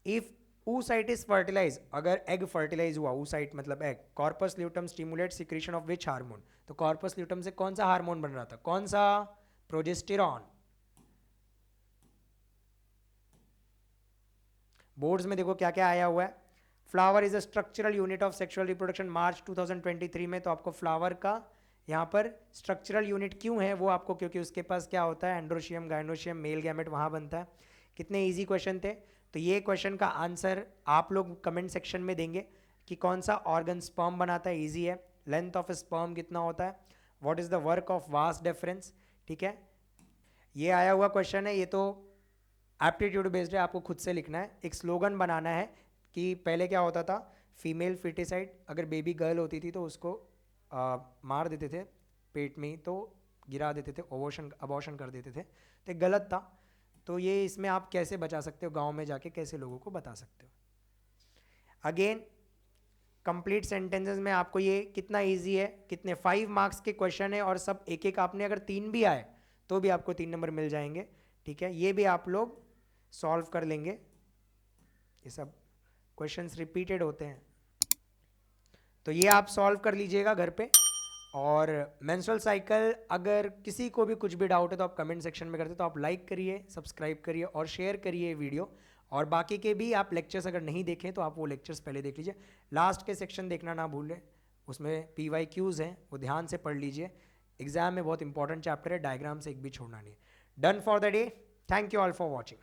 S1: If oocyte is fertilized, अगर एग फर्टिलाइज हुआ, oocyte मतलब egg, corpus luteum stimulate secretion of which hormone, तो कॉर्पस ल्यूटम से कौन सा हार्मोन बन रहा था, कौन सा, प्रोजेस्टेरॉन। बोर्ड्स में देखो क्या क्या आया हुआ है, flower is a structural unit of sexual reproduction, March 2023 में, तो आपको फ्लावर का यहाँ पर स्ट्रक्चरल यूनिट क्यों है वो आपको, क्योंकि उसके पास क्या होता है, एंड्रोशियम गाइनोशियम मेल गैमेट वहाँ बनता है। कितने इजी क्वेश्चन थे, तो ये क्वेश्चन का आंसर आप लोग कमेंट सेक्शन में देंगे कि कौन सा ऑर्गन स्पर्म बनाता है, इजी है। लेंथ ऑफ स्पर्म कितना होता है, what is the work of vas deferens, ठीक है। ये आया हुआ क्वेश्चन है, ये तो एप्टीट्यूड बेस्ड है, आपको खुद से लिखना है। एक स्लोगन बनाना है कि पहले क्या होता था, फीमेल फिटिसाइड, अगर बेबी गर्ल होती थी तो उसको मार देते थे पेट में ही, तो गिरा देते थे, अबॉर्शन कर देते थे, तो ये गलत था। तो ये इसमें आप कैसे बचा सकते हो, गांव में जाके कैसे लोगों को बता सकते हो। अगेन कंप्लीट सेंटेंसेस में आपको ये कितना इजी है, कितने 5 मार्क्स के क्वेश्चन है, और सब एक एक आपने अगर 3 भी आए तो भी आपको 3 नंबर मिल जाएंगे, ठीक है। ये भी आप लोग सॉल्व कर लेंगे, ये सब क्वेश्चंस रिपीटेड होते हैं, तो ये आप सॉल्व कर लीजिएगा घर पे। और मेंस्ट्रुअल साइकिल, अगर किसी को भी कुछ भी डाउट है तो आप कमेंट सेक्शन में करते, तो आप लाइक करिए, सब्सक्राइब करिए और शेयर करिए वीडियो। और बाकी के भी आप लेक्चर्स अगर नहीं देखें तो आप वो लेक्चर्स पहले देख लीजिए, लास्ट के सेक्शन देखना ना भूलें, उसमें PYQs हैं, वो ध्यान से पढ़ लीजिए, एग्जाम में बहुत इंपॉर्टेंट चैप्टर है, डायग्राम से एक भी छोड़ना नहीं है। Done for the day, thank you all for watching.